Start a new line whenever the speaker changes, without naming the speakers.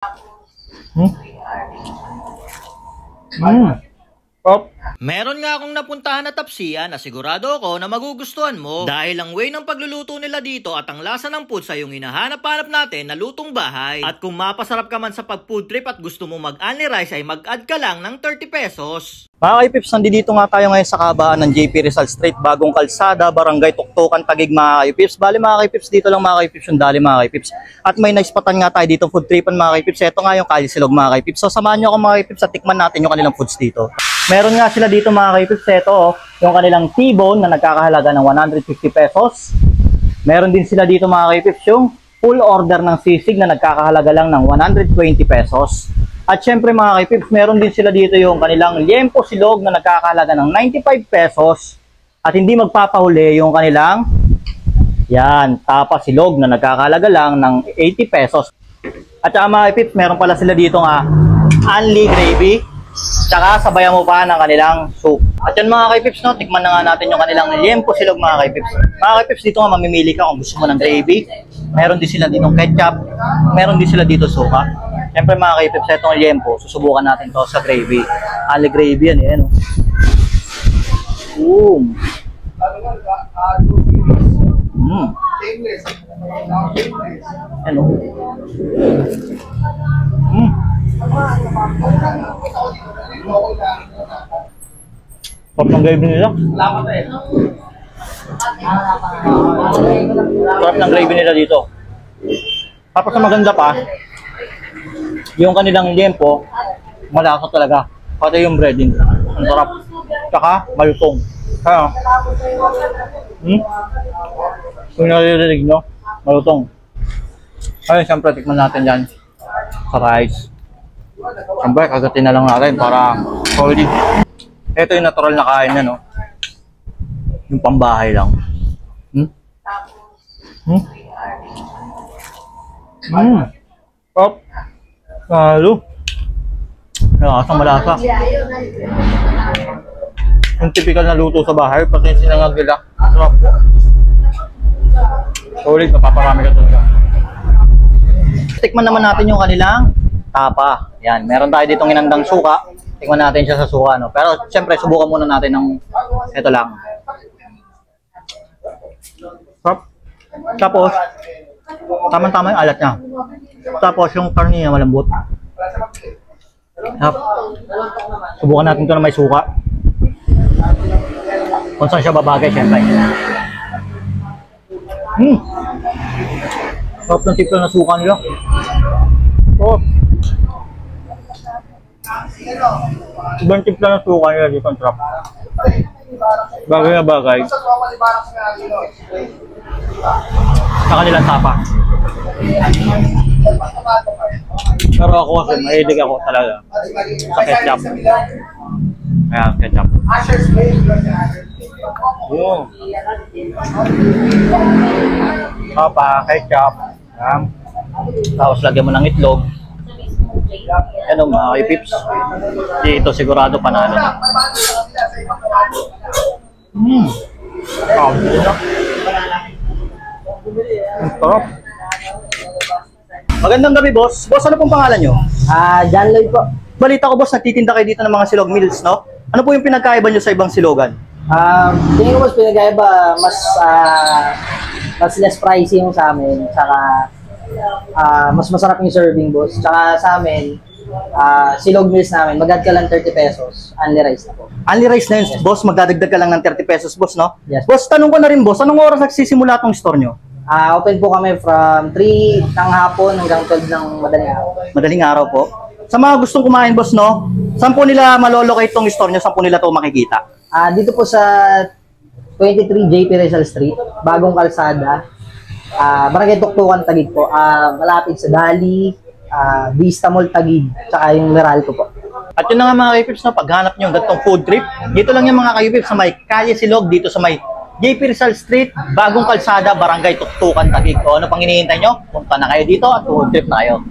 Hmm? Oh.
Meron nga akong napuntahan na tapsian na sigurado ako na magugustuhan mo dahil ang way ng pagluluto nila dito at ang lasa ng food sa yung hinahanap-hanap natin na lutong bahay. At kung mapasarap ka man sa pag-food trip at gusto mo mag-only rice ay mag-add ka lang ng 30 pesos.
Mga kaipips, nandito nga tayo ngayon sa kabaan ng JP Rizal Street, Bagong Kalsada, Barangay Tuktukan, Taguig mga kaipips. Bali mga kaipips, dito lang mga kaipips yung dali mga kaipips. At may naispatan nga tayo dito, food tripan mga kaipips. Ito nga yung Kalye Silog mga kaipips. So samahan nyo ako mga kaipips at tikman natin yung kanilang foods dito. Meron nga sila dito mga kaipips. Ito yung kanilang T-bone na nagkakahalaga ng 150 pesos. Meron din sila dito mga kaipips yung full order ng sisig na nagkakahalaga lang ng 120 pesos. At syempre mga kaipips, meron din sila dito yung kanilang liempo silog na nagkakahalaga ng 95 pesos. At hindi magpapahuli yung kanilang tapa silog na nagkakahalaga lang ng 80 pesos. At saka mga kaipips, meron pala sila dito nga only gravy. Tsaka sabayan mo pa ng kanilang soup. At yan mga kaipips, no, tikman na nga natin yung kanilang liempo silog mga kaipips. Mga kaipips, dito nga mamimili ka kung gusto mo ng gravy. Meron din sila dito ketchup. Meron din sila dito suka. Siyempre mga kaipips, itong liempo, susubukan natin to sa gravy. Ali gravy yan eh, no? Ano? Pop ng gravy nila. Sarap ng gravy nila dito. Tapos ang maganda pa, yung kanilang liempo, malasa talaga. Pati yung breading. Ang sarap. Tsaka malutong. Kaya, kung nalililig nyo, malutong. Ayun, siyempre, tikman natin yan sa rice. Siyempre, kagatin na lang natin para solid. Ito yung natural na kain na, no? Yung pambahay lang. Pop. Halo. Asang malasa. Yung typical na luto sa bahay, pati sinangag nila. Sarap. Solid, mapaparami ka talaga. Tikman naman natin yung kanilang tapa. Yan, meron tayo ditong inandang suka. Tikman natin siya sa suka, no? Pero siyempre, subukan muna natin ng ito lang. Sarap. Tapos, tama-tama yung alat niya. Tapos yung karne niya malambot. Subukan natin ito na may suka. Kung saan siya babagay, syempre. Sarap ng tipla na suka nila. Ibang tipla na suka nila dito ang sarap. Bagay na bagay. Sa kanilang tapa. Pero ako kasi mahilig ako talaga sa ketchup. Ayan, ketchup. Tapa, ketchup. Ayan. Tapos lagyan mo ng itlog. Ano mga kaipips? Dito sigurado panalo na. Sarap. Magandang gabi, boss. Boss, ano pong pangalan nyo?
John Lloyd po.
Balita ko, boss, nagtitinda kayo dito ng mga silog meals, no? Ano po yung pinagkaiba nyo sa ibang silogan?
Tingin ko mas pinagkaiba, mas less pricey yung sa amin. Tsaka, mas masarap yung serving, boss. Tsaka sa amin, silog meals namin, mag-add ka lang 30 pesos. Only rice na po.
Only rice na yun, boss. Magdadagdag ka lang ng 30 pesos, boss, no?
Yes.
Boss, tanong ko na rin, boss, anong oras nagsisimula tong store nyo?
Open po kami from 3 ng hapon hanggang 12 ng madaling araw.
Madaling araw po. Sa mga gustong kumain, boss, no? Saan po nila malolocate tong store nyo? Saan po nila to makikita?
Dito po sa 23 JP Rizal Street, Bagong Kalsada, Barangay Tuktukan, Taguig po. Malapit sa Dali, Vista Mall, Taguig, tsaka yung Meralco po.
At yun na nga mga kaipips, no? Paghanap nyo ganitong food trip, dito lang yung mga kaipips sa may Kalye Silog, dito sa may JP Rizal Street, Bagong Kalsada, Barangay Tuktukan, Taguig. O ano pang hinihintay nyo? Punta na kayo dito at food trip na kayo.